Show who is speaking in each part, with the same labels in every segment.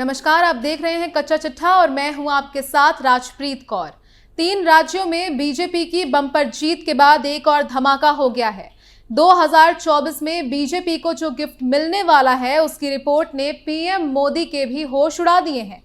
Speaker 1: नमस्कार, आप देख रहे हैं कच्चा चिट्ठा और मैं हूं आपके साथ राजप्रीत कौर। 3 राज्यों में बीजेपी की बम्पर जीत के बाद एक और धमाका हो गया है। 2024 में बीजेपी को जो गिफ्ट मिलने वाला है उसकी रिपोर्ट ने पीएम मोदी के भी होश उड़ा दिए हैं।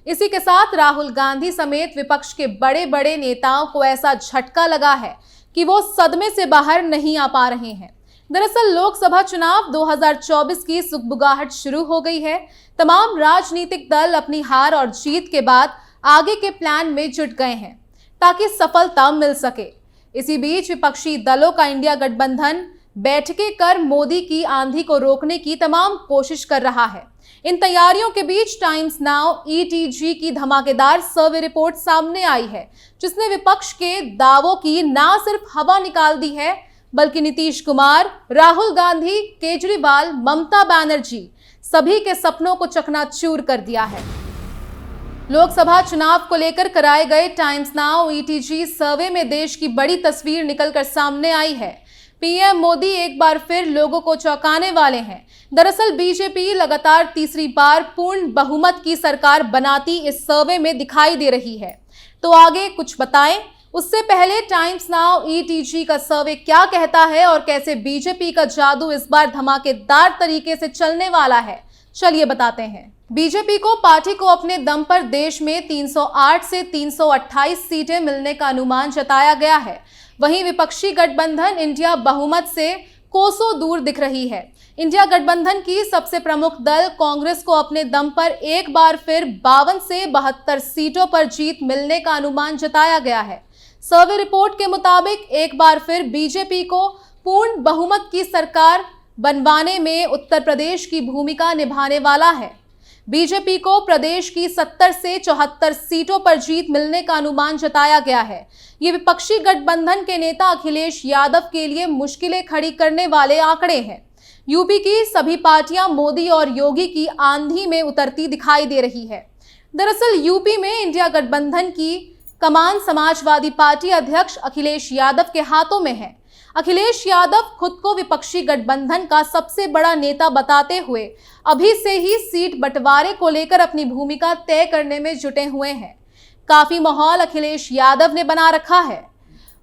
Speaker 1: इसी के साथ राहुल गांधी समेत विपक्ष के बड़े बड़े नेताओं को ऐसा झटका लगा है कि वो सदमे से बाहर नहीं आ पा रहे हैं। दरअसल लोकसभा चुनाव 2024 की सुगबुगाहट शुरू हो गई है। तमाम राजनीतिक दल अपनी हार और जीत के बाद आगे के प्लान में जुट गए हैं ताकि सफलता मिल सके। इसी बीच विपक्षी दलों का इंडिया गठबंधन बैठकें कर मोदी की आंधी को रोकने की तमाम कोशिश कर रहा है। इन तैयारियों के बीच टाइम्स नाउ ईटीजी की धमाकेदार सर्वे रिपोर्ट सामने आई है, जिसने विपक्ष के दावों की न सिर्फ हवा निकाल दी है बल्कि नीतीश कुमार, राहुल गांधी, केजरीवाल, ममता बनर्जी सभी के सपनों को चकनाचूर कर दिया है। लोकसभा चुनाव को लेकर कराए गए टाइम्स नाउ ईटीजी सर्वे में देश की बड़ी तस्वीर निकलकर सामने आई है। पीएम मोदी एक बार फिर लोगों को चौंकाने वाले हैं। दरअसल बीजेपी लगातार तीसरी बार पूर्ण बहुमत की सरकार बनाती इस सर्वे में दिखाई दे रही है। तो आगे कुछ बताएं, उससे पहले टाइम्स नाउ ईटीजी का सर्वे क्या कहता है और कैसे बीजेपी का जादू इस बार धमाकेदार तरीके से चलने वाला है, चलिए बताते हैं। बीजेपी को पार्टी को अपने दम पर देश में 308 से 328 सीटें मिलने का अनुमान जताया गया है। वहीं विपक्षी गठबंधन इंडिया बहुमत से कोसों दूर दिख रही है। इंडिया गठबंधन की सबसे प्रमुख दल कांग्रेस को अपने दम पर एक बार फिर 52 से 72 सीटों पर जीत मिलने का अनुमान जताया गया है। सर्वे रिपोर्ट के मुताबिक एक बार फिर बीजेपी को पूर्ण बहुमत की सरकार बनवाने में उत्तर प्रदेश की भूमिका निभाने वाला है। बीजेपी को प्रदेश की 70 से 74 सीटों पर जीत मिलने का अनुमान जताया गया है। ये विपक्षी गठबंधन के नेता अखिलेश यादव के लिए मुश्किलें खड़ी करने वाले आंकड़े हैं। यूपी की सभी पार्टियां मोदी और योगी की आंधी में उतरती दिखाई दे रही है। दरअसल यूपी में इंडिया गठबंधन की कमान समाजवादी पार्टी अध्यक्ष अखिलेश यादव के हाथों में है। अखिलेश यादव खुद को विपक्षी गठबंधन का सबसे बड़ा नेता बताते हुए अभी से ही सीट बंटवारे को लेकर अपनी भूमिका तय करने में जुटे हुए हैं। काफी माहौल अखिलेश यादव ने बना रखा है।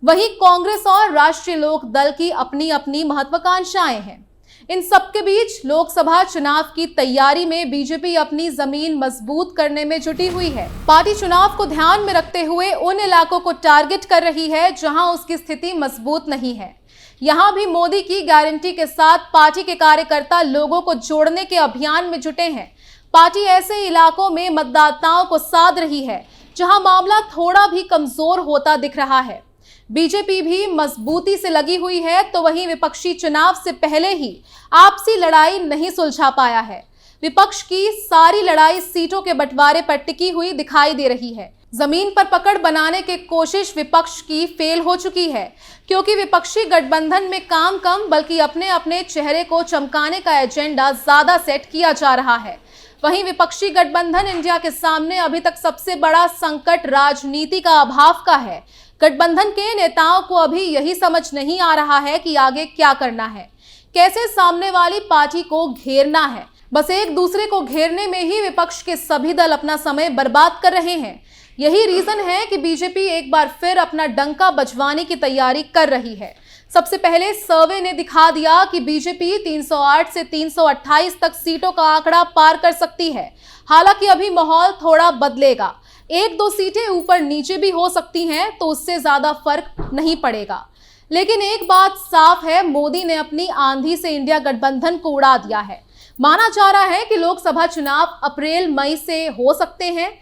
Speaker 1: वहीं कांग्रेस और राष्ट्रीय लोक दल की अपनी अपनी महत्वाकांक्षाएं हैं। इन सबके बीच लोकसभा चुनाव की तैयारी में बीजेपी अपनी जमीन मजबूत करने में जुटी हुई है। पार्टी चुनाव को ध्यान में रखते हुए उन इलाकों को टारगेट कर रही है जहां उसकी स्थिति मजबूत नहीं है। यहां भी मोदी की गारंटी के साथ पार्टी के कार्यकर्ता लोगों को जोड़ने के अभियान में जुटे हैं। पार्टी ऐसे इलाकों में मतदाताओं को साध रही है जहां मामला थोड़ा भी कमजोर होता दिख रहा है। बीजेपी भी मजबूती से लगी हुई है, तो वहीं विपक्षी चुनाव से पहले ही आपसी लड़ाई नहीं सुलझा पाया है। विपक्ष की सारी लड़ाई सीटों के बंटवारे पर टिकी हुई दिखाई दे रही है। जमीन पर पकड़ बनाने की कोशिश विपक्ष की फेल हो चुकी है, क्योंकि विपक्षी गठबंधन में काम कम बल्कि अपने अपने चेहरे को चमकाने का एजेंडा ज्यादा सेट किया जा रहा है। वहीं विपक्षी गठबंधन इंडिया के सामने अभी तक सबसे बड़ा संकट राजनीति का अभाव का है। गठबंधन के नेताओं को अभी यही समझ नहीं आ रहा है कि आगे क्या करना है, कैसे सामने वाली पार्टी को घेरना है। बस एक दूसरे को घेरने में ही विपक्ष के सभी दल अपना समय बर्बाद कर रहे हैं। यही रीजन है कि बीजेपी एक बार फिर अपना डंका बजवाने की तैयारी कर रही है। सबसे पहले सर्वे ने दिखा दिया कि बीजेपी 308 से 328 तक सीटों का आंकड़ा पार कर सकती है। हालांकि अभी माहौल थोड़ा बदलेगा, 1-2 सीटें ऊपर नीचे भी हो सकती हैं, तो उससे ज्यादा फर्क नहीं पड़ेगा। लेकिन एक बात साफ है, मोदी ने अपनी आंधी से इंडिया गठबंधन को उड़ा दिया है। माना जा रहा है कि लोकसभा चुनाव अप्रैल-मई से हो सकते हैं।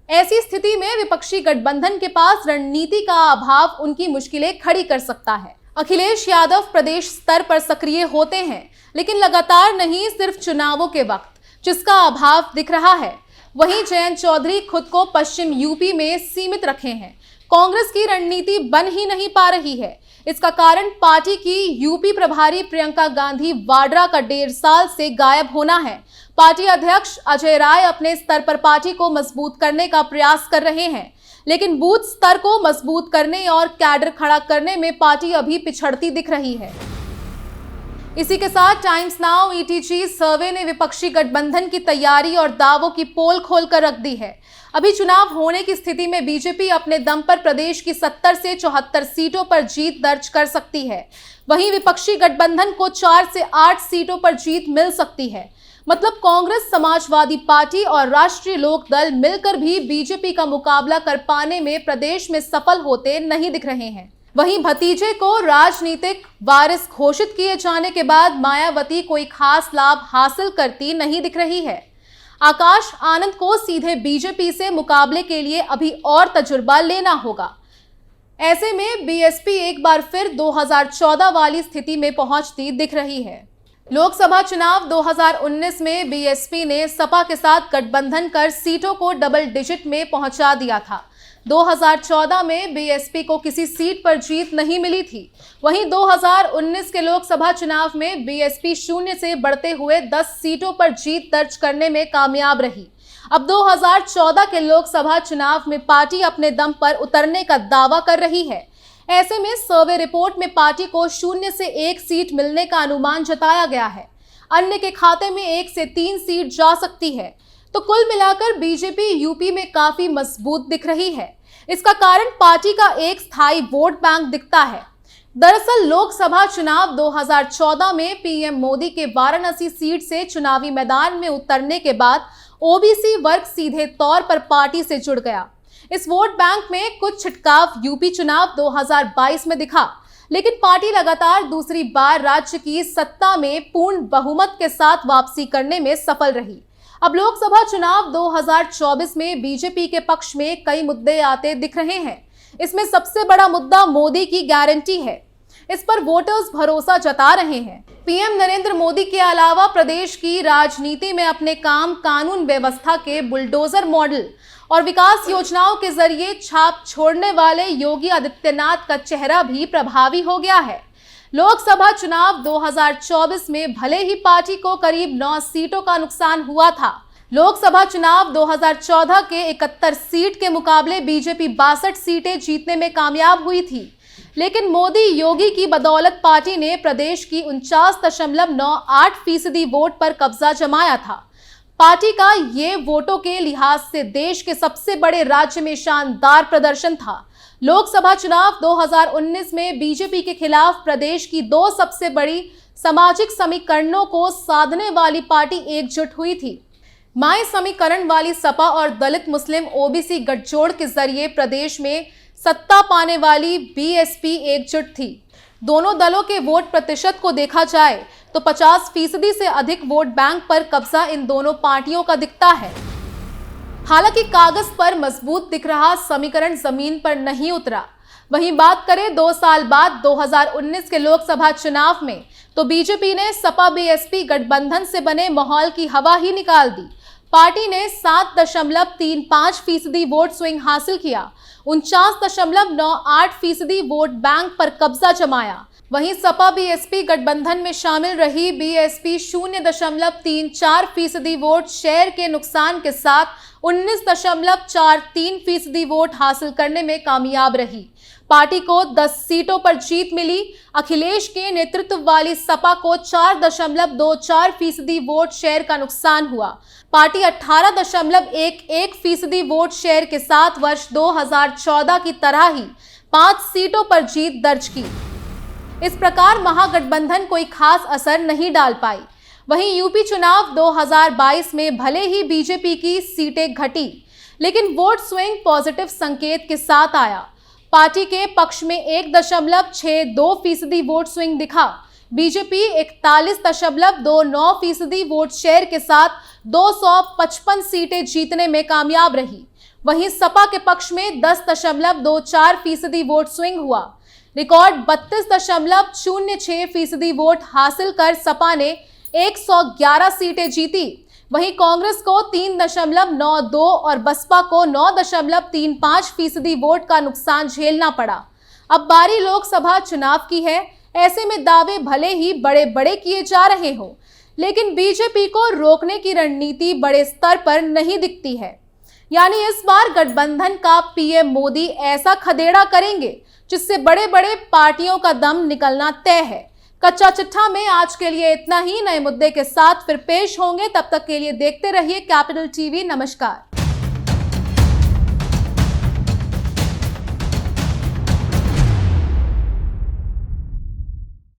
Speaker 1: ऐसी स्थिति में विपक्षी गठबंधन के पास रणनीति का अभाव उनकी मुश्किलें खड़ी कर सकता है। अखिलेश यादव प्रदेश स्तर पर सक्रिय होते हैं, लेकिन लगातार नहीं, सिर्फ चुनावों के वक्त, जिसका अभाव दिख रहा है। वहीं जयंत चौधरी खुद को पश्चिम यूपी में सीमित रखे हैं। कांग्रेस की रणनीति बन ही नहीं पा रही है। इसका कारण पार्टी की यूपी प्रभारी प्रियंका गांधी वाड्रा का 1.5 साल से गायब होना है। पार्टी अध्यक्ष अजय राय अपने स्तर पर पार्टी को मजबूत करने का प्रयास कर रहे हैं, लेकिन बूथ स्तर को मजबूत करने और कैडर खड़ा करने में पार्टी अभी पिछड़ती दिख रही है। इसी के साथ टाइम्स नाउ ईटीजी सर्वे ने विपक्षी गठबंधन की तैयारी और दावों की पोल खोलकर रख दी है। अभी चुनाव होने की स्थिति में बीजेपी अपने दम पर प्रदेश की 70 से 74 सीटों पर जीत दर्ज कर सकती है। वहीं विपक्षी गठबंधन को 4 से 8 सीटों पर जीत मिल सकती है। मतलब कांग्रेस, समाजवादी पार्टी और राष्ट्रीय लोक दल मिलकर भी बीजेपी का मुकाबला कर पाने में प्रदेश में सफल होते नहीं दिख रहे हैं। वहीं भतीजे को राजनीतिक वारिस घोषित किए जाने के बाद मायावती कोई खास लाभ हासिल करती नहीं दिख रही है। आकाश आनंद को सीधे बीजेपी से मुकाबले के लिए अभी और तजुर्बा लेना होगा। ऐसे में बीएसपी एक बार फिर 2014 वाली स्थिति में पहुंचती दिख रही है। लोकसभा चुनाव 2019 में बीएसपी ने सपा के साथ गठबंधन कर सीटों को डबल डिजिट में पहुंचा दिया था। 2014 में बीएसपी को किसी सीट पर जीत नहीं मिली थी। वहीं 2019 के लोकसभा चुनाव में बीएसपी शून्य से बढ़ते हुए 10 सीटों पर जीत दर्ज करने में कामयाब रही। अब 2014 के लोकसभा चुनाव में पार्टी अपने दम पर उतरने का दावा कर रही है। ऐसे में सर्वे रिपोर्ट में पार्टी को 0 से 1 सीट मिलने का अनुमान जताया गया है। अन्य के खाते में 1 से 3 सीट जा सकती है। तो कुल मिलाकर बीजेपी यूपी में काफी मजबूत दिख रही है। इसका कारण पार्टी का एक स्थायी वोट बैंक दिखता है। दरअसल लोकसभा चुनाव 2014 में पीएम मोदी के वाराणसी सीट से चुनावी मैदान में उतरने के बाद ओबीसी वर्ग सीधे तौर पर पार्टी से जुड़ गया। इस वोट बैंक में कुछ छिटकाव यूपी चुनाव 2022 में दिखा, लेकिन पार्टी लगातार दूसरी बार राज्य की सत्ता में पूर्ण बहुमत के साथ वापसी करने में सफल रही। अब लोकसभा चुनाव 2024 में बीजेपी के पक्ष में कई मुद्दे आते दिख रहे हैं। इसमें सबसे बड़ा मुद्दा मोदी की गारंटी है। इस पर वोटर्स भरोसा जता रहे हैं। पीएम नरेंद्र मोदी के अलावा प्रदेश की राजनीति में अपने काम, कानून व्यवस्था के बुलडोजर मॉडल और विकास योजनाओं के जरिए छाप छोड़ने वाले योगी आदित्यनाथ का चेहरा भी प्रभावी हो गया है। लोकसभा चुनाव 2024 में भले ही पार्टी को करीब 9 सीटों का नुकसान हुआ था। लोकसभा चुनाव 2014 के 71 सीट के मुकाबले बीजेपी 62 सीटें जीतने में कामयाब हुई थी। लेकिन मोदी योगी की बदौलत पार्टी ने प्रदेश की 49.98% वोट पर कब्जा जमाया था। पार्टी का ये वोटों के लिहाज से देश के सबसे बड़े राज्य में शानदार प्रदर्शन था। लोकसभा चुनाव 2019 में बीजेपी के खिलाफ प्रदेश की 2 सबसे बड़ी सामाजिक समीकरणों को साधने वाली पार्टी एकजुट हुई थी। माई समीकरण वाली सपा और दलित मुस्लिम ओबीसी गठजोड़ के जरिए प्रदेश में सत्ता पाने वाली बीएसपी एकजुट थी। दोनों दलों के वोट प्रतिशत को देखा जाए तो 50% से अधिक वोट बैंक पर कब्जा इन दोनों पार्टियों का दिखता है। हालांकि कागज पर मजबूत दिख रहा समीकरण जमीन पर नहीं उतरा। वहीं बात करें 2 साल बाद 2019 के लोकसभा चुनाव में, तो बीजेपी ने सपा बीएसपी गठबंधन से बने माहौल की हवा ही निकाल दी। पार्टी ने 7.35% वोट स्विंग हासिल किया, 49.98% वोट बैंक पर कब्जा जमाया। वहीं सपा बीएसपी गठबंधन में शामिल रही बीएसपी 0.34% वोट शेयर के नुकसान के साथ 19.43% वोट हासिल करने में कामयाब रही। पार्टी को 10 सीटों पर जीत मिली। अखिलेश के नेतृत्व वाली सपा को 4.24% वोट शेयर का नुकसान हुआ। पार्टी 18.11% वोट शेयर के साथ वर्ष 2014 की तरह ही 5 सीटों पर जीत दर्ज की। इस प्रकार महागठबंधन कोई खास असर नहीं डाल पाई। वहीं यूपी चुनाव 2022 में भले ही बीजेपी की सीटें घटी, लेकिन वोट स्विंग पॉजिटिव संकेत के साथ आया। पार्टी के पक्ष में 1.62% वोट स्विंग दिखा। बीजेपी 41.29% वोट शेयर के साथ 255 सीटें जीतने में कामयाब रही। वहीं सपा के पक्ष में 10.24% वोट स्विंग हुआ। रिकॉर्ड 32.06% वोट हासिल कर सपा ने 111 सीटें जीती। वहीं कांग्रेस को 3.92 और बसपा को 9.35% वोट का नुकसान झेलना पड़ा। अब बारी लोकसभा चुनाव की है। ऐसे में दावे भले ही बड़े बड़े किए जा रहे हो, लेकिन बीजेपी को रोकने की रणनीति बड़े स्तर पर नहीं दिखती है। यानी इस बार गठबंधन का पीएम मोदी ऐसा खदेड़ा करेंगे जिससे बड़े बड़े पार्टियों का दम निकलना तय है। कच्चा चिट्ठा में आज के लिए इतना ही। नए मुद्दे के साथ फिर पेश होंगे, तब तक के लिए देखते रहिए कैपिटल टीवी। नमस्कार।